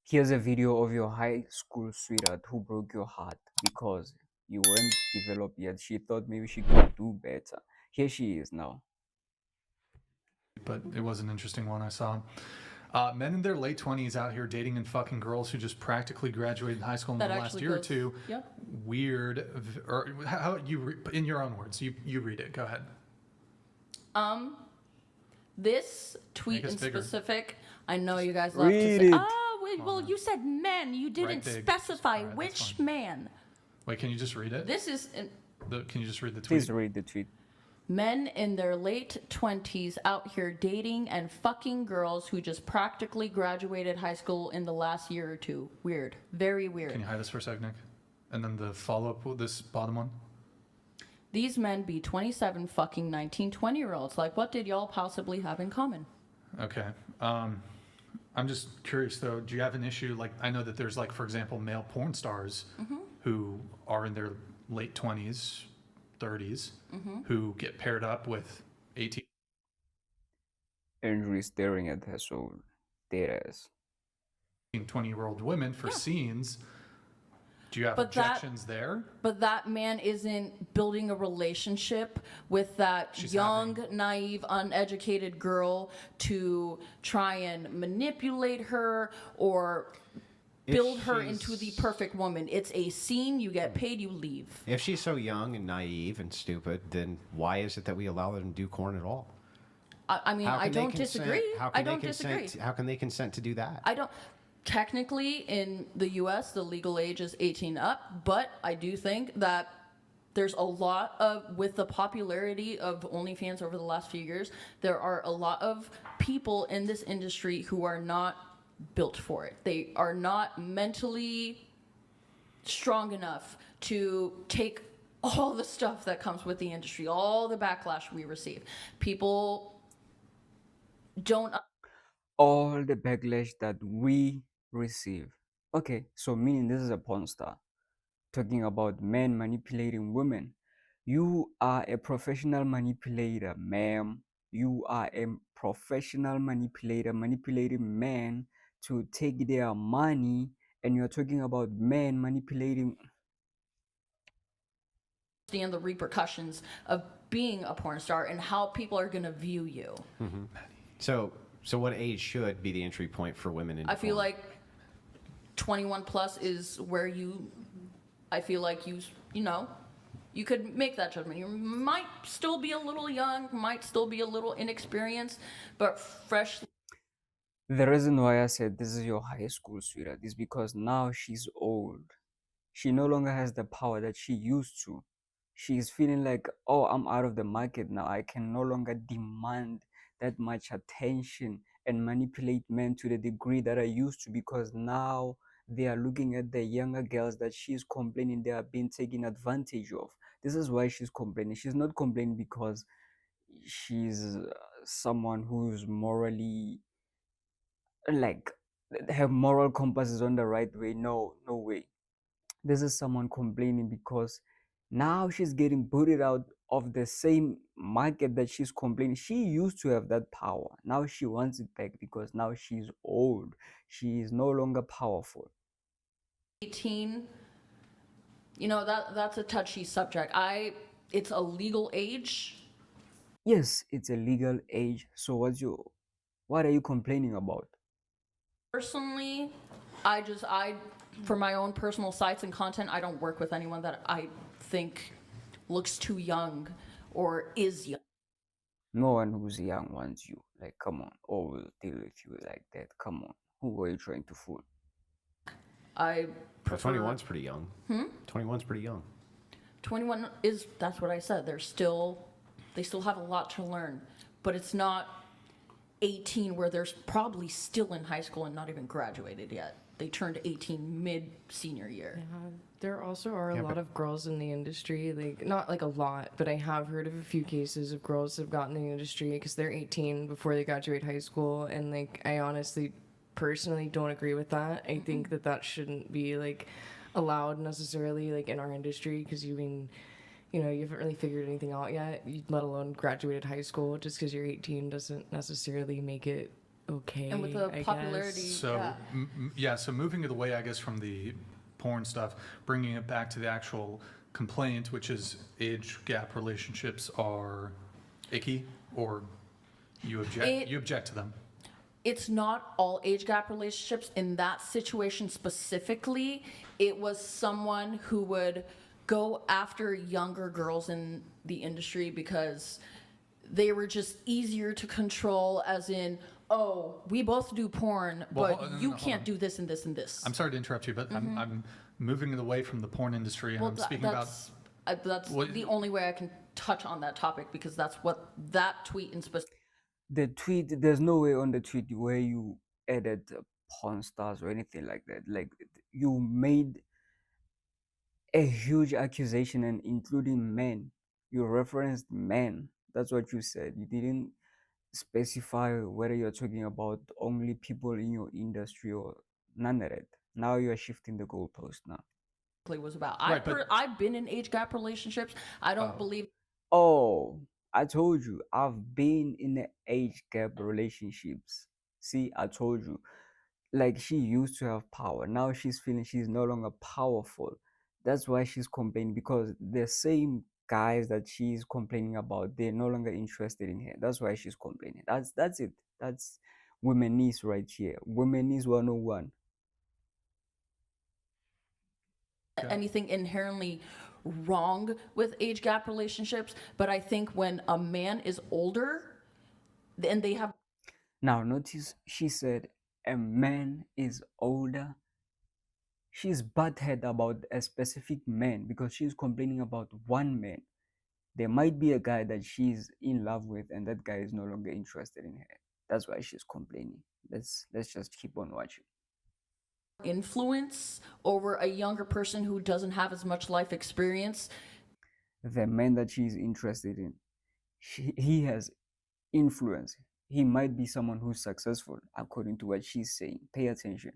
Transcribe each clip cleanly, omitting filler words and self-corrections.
Here's a video of your high school sweetheart who broke your heart because you weren't developed yet. She thought maybe she could do better. Here she is now. But it was an interesting one I saw. Men in their late 20s out here dating and fucking girls who just practically graduated high school in the last year or two. Yep. Weird. Or how you in your own words? You read it. Go ahead. This tweet in bigger. specific, I know you guys love to Read say, it. oh, wait, well, you said men. You didn't big. specify All right, which that's fine. man. Wait, can you just read it? This is Can you just read the tweet? Please read the tweet. men in their late 20s out here dating and fucking girls who just practically graduated high school in the last year or two. Weird. Very weird. Can you hide this for a sec, Nick? And then the follow-up with this bottom one. These men be 27 fucking 19, 20-year-olds. Like, what did y'all possibly have in common? Okay. I'm just curious though. Do you have an issue? Like, I know that there's like, for example, male porn stars who are in their late 20s, 30s, who get paired up with 18. Andrew is staring at her soul. Dead ass. 20-year-old women for scenes. Do you have But that- objections there? But that man isn't building a relationship with that She's young, naive, uneducated girl to try and manipulate her or build her into the perfect woman. It's a scene, you get paid, you leave. If she's so young and naive and stupid, then why is it that we allow them to do porn at all? I mean, How I can they don't consent- disagree. How can I don't they consent? disagree. How can they consent to do that? I don't. Technically, in the U.S., the legal age is 18 up, but I do think that there's a lot of, with the popularity of OnlyFans over the last few years, there are a lot of people in this industry who are not built for it. They are not mentally strong enough to take all the stuff that comes with the industry, all the backlash we receive. People don't. All the backlash that we receive. Okay, so meaning this is a porn star talking about men manipulating women. You are a professional manipulator, ma'am. You are a professional manipulator, manipulating men to take their money, and you're talking about men manipulating. Understand the repercussions of being a porn star and how people are going to view you. So what age should be the entry point for women in I feel porn? like 21 plus is where I feel like you know, you could make that judgment. You might still be a little young, might still be a little inexperienced, but fresh. The reason why I said this is your high school sweetheart is because now she's old. She no longer has the power that she used to. She's feeling like, oh, I'm out of the market now. I can no longer demand that much attention and manipulate men to the degree that I used to, because now they are looking at the younger girls that she's complaining they are being taken advantage of. This is why she's complaining. She's not complaining because she's someone who's morally, like, her moral compass is on the right way. No way. This is someone complaining because now she's getting booted out of the same market that she's complaining. She used to have that power. Now she wants it back because now she's old. She is no longer powerful. 18, you know, that's a touchy subject. It's a legal age. Yes, it's a legal age. So what are you complaining about? Personally, for my own personal sites and content, I don't work with anyone that I think looks too young or is young. No one who's young wants you. Like, come on. Or will deal with you like that. Come on. Who are you trying to fool? I prefer 21's pretty young. 21's pretty young. 21 is, that's what I said. They still have a lot to learn, but it's not 18 where they're probably still in high school and not even graduated yet. They turned 18 mid-senior year. Yeah, there also are a lot of girls in the industry, like, not like a lot, but I have heard of a few cases of girls that have gotten in the industry because they're 18 before they graduate high school, and like, I honestly, personally don't agree with that. I think that shouldn't be like allowed necessarily, like, in our industry, because you haven't really figured anything out yet, let alone graduated high school. Just because you're 18 doesn't necessarily make it okay. And with the I popularity, guess. So, so moving it away, I guess, from the porn stuff, bringing it back to the actual complaint, which is age gap relationships are icky, or you object to them. it's not all age gap relationships. In that situation specifically, it was someone who would go after younger girls in the industry because they were just easier to control, as in, oh, we both do porn, Well, but no, you hold can't on. do this and this and this. I'm sorry to interrupt you, but I'm moving it away from the porn industry, and I'm speaking about. That's what- the only way I can touch on that topic, because that's what that tweet in specific. The tweet, there's no way on the tweet where you added porn stars or anything like that. Like, you made a huge accusation, and including men. You referenced men. That's what you said. You didn't specify whether you're talking about only people in your industry or none of it. Now you're shifting the goalpost now. Was about. Right, but- I've been in age gap relationships. I don't believe Oh, I told you, I've been in the age gap relationships. See, I told you. Like, she used to have power. Now she's feeling she's no longer powerful. That's why she's complaining, because the same guys that she's complaining about, they're no longer interested in her. That's why she's complaining. That's it. That's womenese right here. Womenese 101. anything inherently wrong with age gap relationships, but I think when a man is older and they have Now notice she said a man is older. She's butthead about a specific man because she's complaining about one man. There might be a guy that she's in love with, and that guy is no longer interested in her. That's why she's complaining. Let's just keep on watching. influence over a younger person who doesn't have as much life experience, The man that she's interested in, he has influence. He might be someone who's successful, according to what she's saying. Pay attention.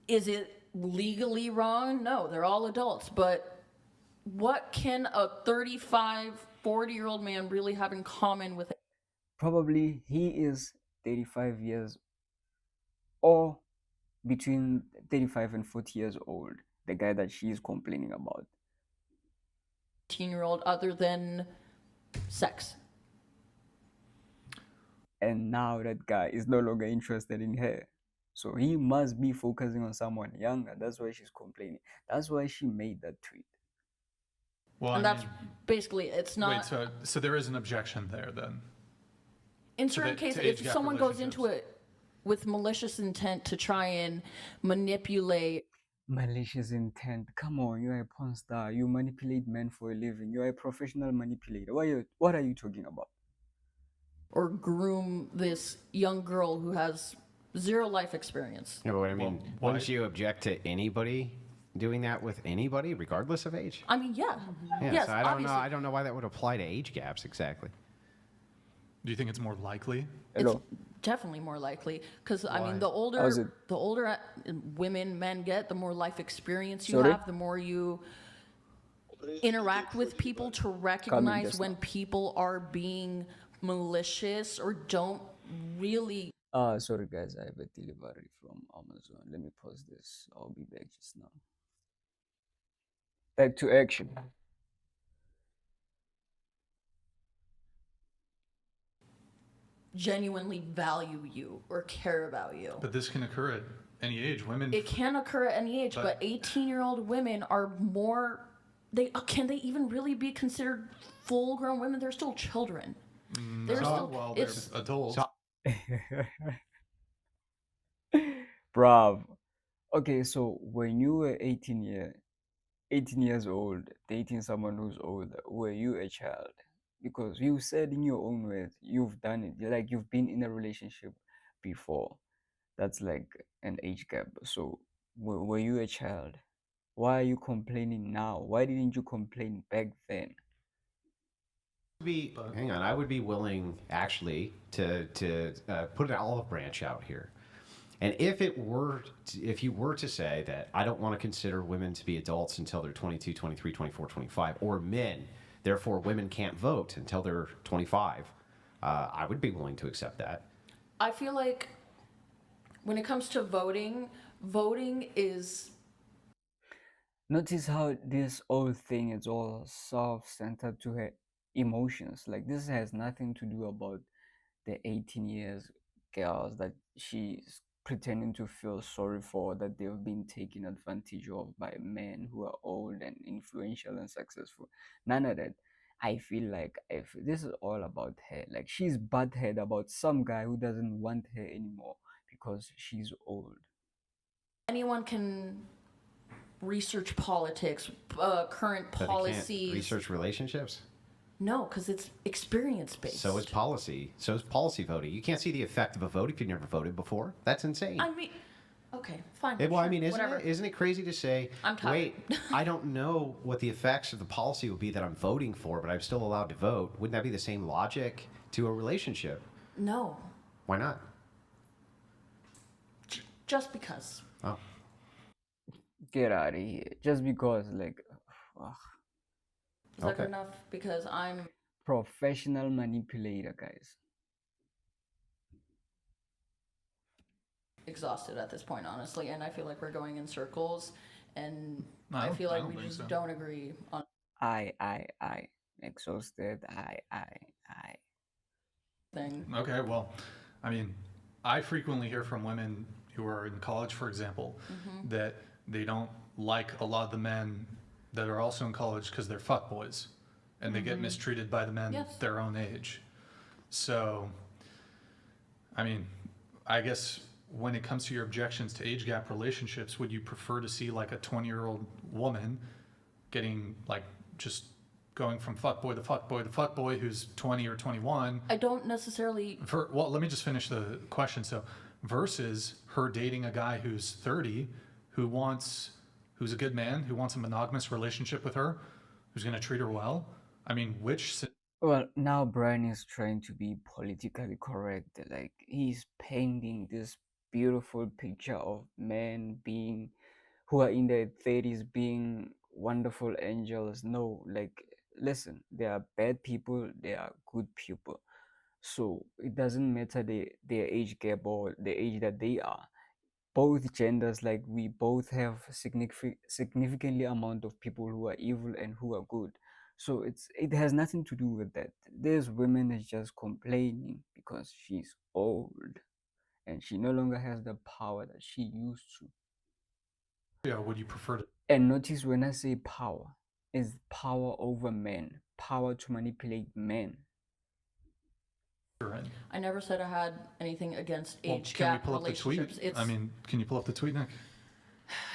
is it legally wrong? No, they're all adults, but what can a 35, 40-year-old man really have in common with Probably he is 35 years or between 35 and 40 years old, the guy that she is complaining about. 18-year-old other than sex? And now that guy is no longer interested in her. So he must be focusing on someone younger. That's why she's complaining. That's why she made that tweet. Well, And I that's mean, basically, it's not. wait. So there is an objection there, then. In to certain the- cases, to age if gap someone goes into relationships. it with malicious intent to try and manipulate Malicious intent. Come on, you're a porn star. You manipulate men for a living. You're a professional manipulator. What are you talking about? or groom this young girl who has zero life experience. No, but I mean, why- wouldn't you object to anybody doing that with anybody, regardless of age? I mean, yeah. Yeah, Yes, so I don't obviously. know. I don't know why that would apply to age gaps exactly. Do you think it's more likely? Hello? It's definitely more likely because I Why? mean, the How's it? older women, men get, the more life experience you Sorry? have, the more you interact with people to recognize just when people are being malicious or don't really. Sorry guys, I have a delivery from Amazon. Let me pause this. I'll be back just now. Back to action. Genuinely value you or care about you. But this can occur at any age. Women. It can occur at any age, but But- 18-year-old women are more. Can they even really be considered full-grown women? They're still children. They're still. well, It's they're adults. Bruv. Okay, so when you were 18 years old, dating someone who's older, were you a child? Because you said in your own words, you've done it. You're like, you've been in a relationship before. That's like an age gap. So were you a child? Why are you complaining now? Why didn't you complain back then? Hang on, I would be willing actually to put an olive branch out here. And if you were to say that I don't want to consider women to be adults until they're 22, 23, 24, 25, or men, therefore women can't vote until they're 25, I would be willing to accept that. I feel like when it comes to voting is Notice how this whole thing is all self-centered to her emotions. Like this has nothing to do about the 18 years girls that she's pretending to feel sorry for, that they've been taken advantage of by men who are old and influential and successful. None of that. I feel like if this is all about her, like she's butthead about some guy who doesn't want her anymore because she's old. anyone can research politics, current But they can't policies. research relationships. No, because it's experience based. So is policy. So is policy voting. You can't see the effect of a vote if you've never voted before. That's insane. I mean, okay, fine. Well, I sure, mean, whatever. isn't it crazy to say, I'm tired. wait, I don't know what the effects of the policy will be that I'm voting for, but I'm still allowed to vote? Wouldn't that be the same logic to a relationship? No, Why not? just because. Oh, Get out of here. Just because, like, ugh. Is that Okay. good enough? Because I'm Professional manipulator, guys. exhausted at this point, honestly, and I feel like we're going in circles, and No, I I don't- feel I like don't we think just so. don't agree on I. Exhausted. I. thing. Okay, well, I mean, I frequently hear from women who are in college, for example, that they don't like a lot of the men that are also in college because they're fuckboys and they get mistreated by the men Yes. their own age. So, I mean, I guess when it comes to your objections to age gap relationships, would you prefer to see like a 20-year-old woman getting like just going from fuckboy to fuckboy to fuckboy who's 20 or 21? I don't necessarily. Well, let me just finish the question. So, versus her dating a guy who's 30, who's a good man, who wants a monogamous relationship with her, who's going to treat her well. I mean, Well, now Brian is trying to be politically correct. Like, he's painting this beautiful picture of men being who are in their 30s being wonderful angels. No, like, listen, there are bad people, there are good people. So it doesn't matter their age gap or the age that they are. Both genders, like, we both have significantly amount of people who are evil and who are good. So it has nothing to do with that. This woman is just complaining because she's old and she no longer has the power that she used to. would you prefer to? And notice when I say power, is power over men, power to manipulate men. I never said I had anything against Well, age can we gap pull up the tweet? relationships. I mean, can you pull up the tweet, Nick?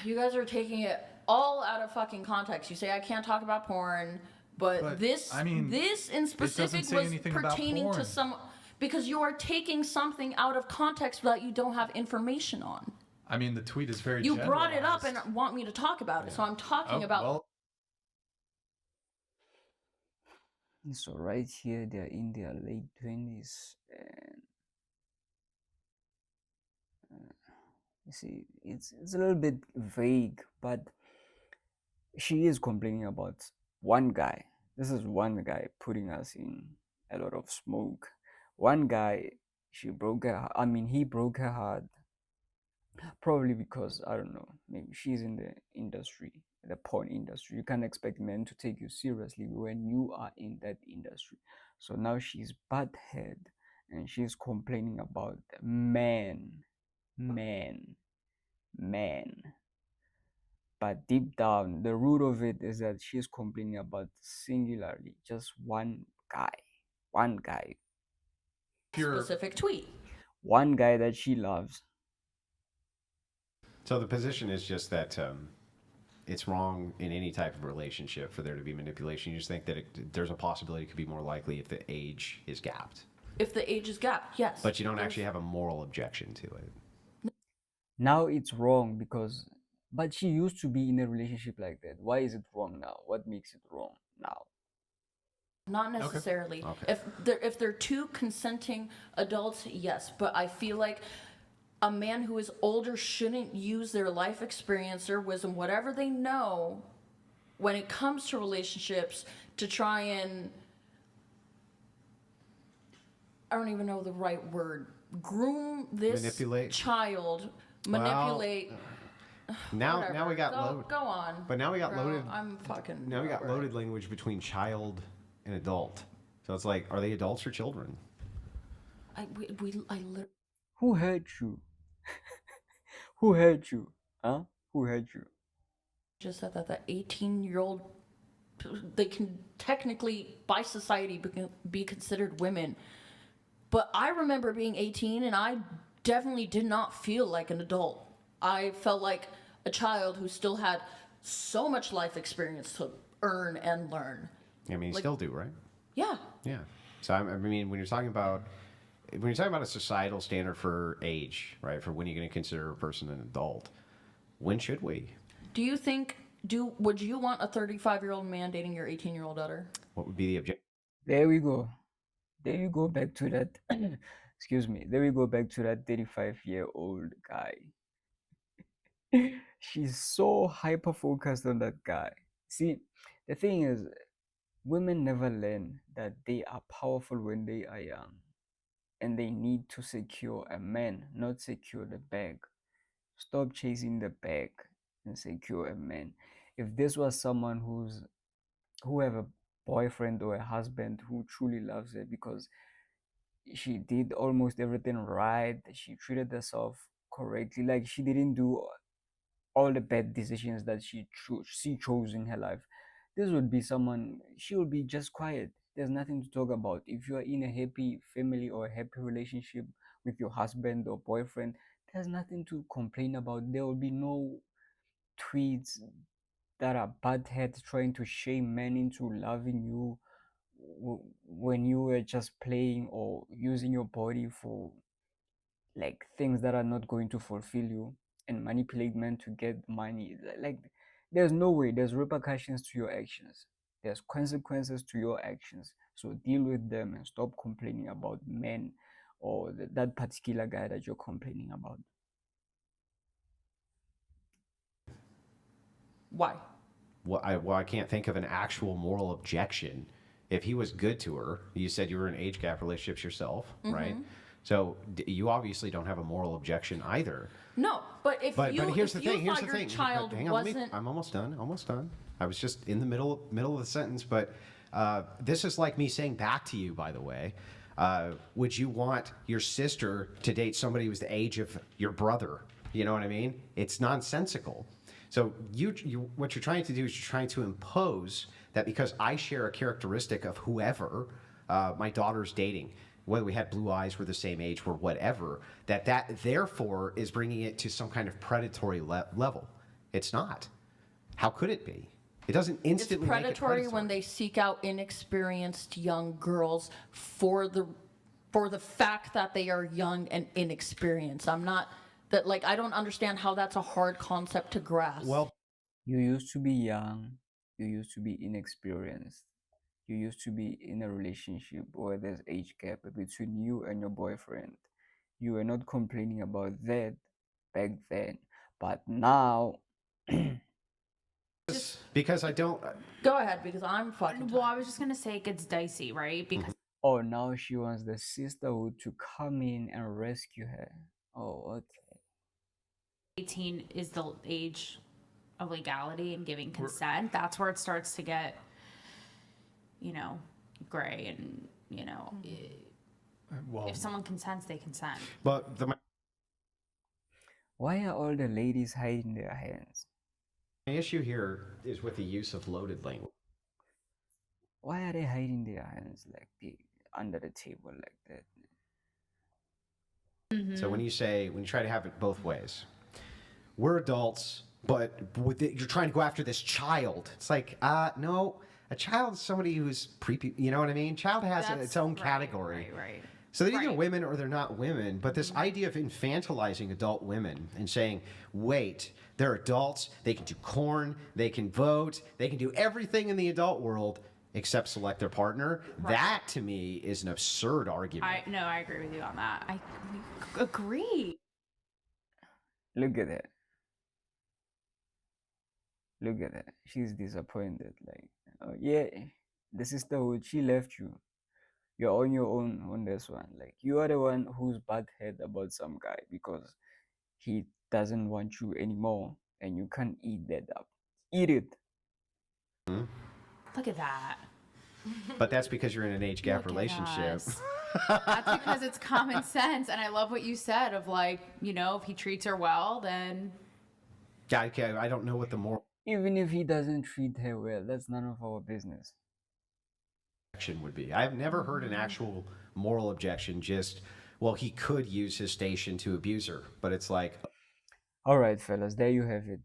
You guys are taking it all out of fucking context. You say I can't talk about porn, but this, I mean, this in specific say was anything about pertaining to porn. some, because you are taking something out of context that you don't have information on. I mean, the tweet is very. You brought it up generalized. and want me to talk about it, so I'm talking Oh, about. well, So right here, they're in their late 20s, and you see, it's a little bit vague, but she is complaining about one guy. This is one guy putting us in a lot of smoke. One guy, he broke her heart. Probably because, I don't know, maybe she's in the industry, the porn industry. You can't expect men to take you seriously when you are in that industry. So now she's butthead and she's complaining about men. But deep down, the root of it is that she's complaining about singularly just one guy. Specific tweet. One guy that she loves. so the position is just that it's wrong in any type of relationship for there to be manipulation. You just think that there's a possibility it could be more likely if the age is gapped. If the age is gapped, yes. But you don't actually have a moral objection to it. Now it's wrong because, but she used to be in a relationship like that. Why is it wrong now? What makes it wrong now? Not necessarily. Okay. If they're two consenting adults, yes. But I feel like a man who is older shouldn't use their life experience, their wisdom, whatever they know, when it comes to relationships, to try and, I don't even know the right word, groom this Manipulate. child, Well, manipulate. Now whatever. we got go, loaded. Go on. But now we got bro. loaded. I'm fucking. Now we got over it. loaded language between child and adult. So it's like, are they adults or children? I literally Who hurt you? Who hurt you? Huh? Who hurt you? just said that 18-year-old, they can technically by society be considered women. But I remember being 18 and I definitely did not feel like an adult. I felt like a child who still had so much life experience to earn and learn. I mean, you still do, right? Yeah. Yeah. So I mean, when you're talking about a societal standard for age, right? For when you're going to consider a person an adult, when should we? Do you think would you want a 35-year-old man dating your 18-year-old daughter? What would be the objective? There we go. There you go back to that. Excuse me. There we go back to that 35-year-old guy. She's so hyper focused on that guy. See, the thing is, women never learn that they are powerful when they are young, and they need to secure a man, not secure the bag. Stop chasing the bag and secure a man. If this was someone who have a boyfriend or a husband who truly loves her because she did almost everything right, she treated herself correctly, like she didn't do all the bad decisions that she chose in her life, this would be someone, she will be just quiet. There's nothing to talk about. If you are in a happy family or a happy relationship with your husband or boyfriend, there's nothing to complain about. There will be no tweets that are butthead trying to shame men into loving you when you were just playing or using your body for like things that are not going to fulfill you, and manipulate men to get money. Like there's no way. There's repercussions to your actions. There's consequences to your actions. So deal with them and stop complaining about men or that particular guy that you're complaining about. Why? Well, I can't think of an actual moral objection. If he was good to her, you said you were in age gap relationships yourself, right? So you obviously don't have a moral objection either. No, but if But here's the you thing. Here's thought the your thing. child Hang on, wasn't I'm almost done. Almost done. I was just in the middle of the sentence, but this is like me saying back to you. By the way, would you want your sister to date somebody who's the age of your brother? You know what I mean? It's nonsensical. So what you're trying to do is you're trying to impose that because I share a characteristic of whoever my daughter's dating, whether we had blue eyes, we're the same age, or whatever, that therefore is bringing it to some kind of predatory level. It's not. How could it be? It doesn't instantly It's make it predatory when they seek out inexperienced young girls for the fact that they are young and inexperienced. I'm not that like I don't understand how that's a hard concept to grasp. Well, You used to be young, you used to be inexperienced, you used to be in a relationship where there's age gap between you and your boyfriend. You were not complaining about that back then, but now because I don't. Go ahead because I'm fucking Well, tired. I was just gonna say it gets dicey, right? Because oh, now she wants the sisterhood to come in and rescue her. Oh, okay. 18 is the age of legality and giving consent. That's where it starts to get, gray and, Well, if someone consents, they consent. But my Why are all the ladies hiding their hands? issue here is with the use of loaded language. Why are they hiding their hands like under the table like that? So when you try to have it both ways, we're adults, but you're trying to go after this child. It's like, no, a child is somebody who's you know what I mean? Child has its own category. Right. So they're either women or they're not women. But this idea of infantilizing adult women and saying, wait, they're adults, they can do corn, they can vote, they can do everything in the adult world except select their partner. That to me is an absurd argument. I agree with you on that. I agree. Look at that. Look at that. She's disappointed. Like, oh, yeah, the sisterhood, she left you. You're on your own on this one. Like, you are the one who's bad head about some guy because he doesn't want you anymore, and you can't eat that up. Eat it. Look at that. But that's because you're in an age gap Look at relationship. us. That's because it's common sense. And I love what you said of like, you know, if he treats her well, then Yeah, okay, I don't know what the moral Even if he doesn't treat her well, that's none of our business. objection would be. I've never heard an actual moral objection, just, well, he could use his station to abuse her. But it's like, All right, fellas, there you have it.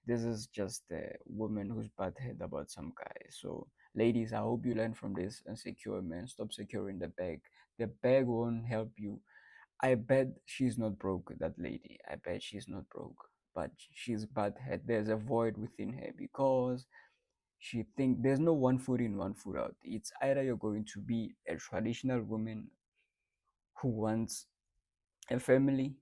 This is just a woman who's bad head about some guy. So, ladies, I hope you learn from this and secure man. Stop securing the bag. The bag won't help you. I bet she's not broke, that lady. I bet she's not broke. But she's bad head. There's a void within her because she think there's no one foot in, one foot out. It's either you're going to be a traditional woman who wants a family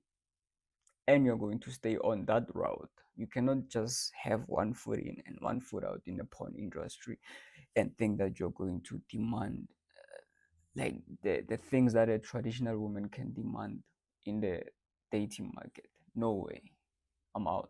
and you're going to stay on that route. You cannot just have one foot in and one foot out in the porn industry and think that you're going to demand like the things that a traditional woman can demand in the dating market. No way. I'm out.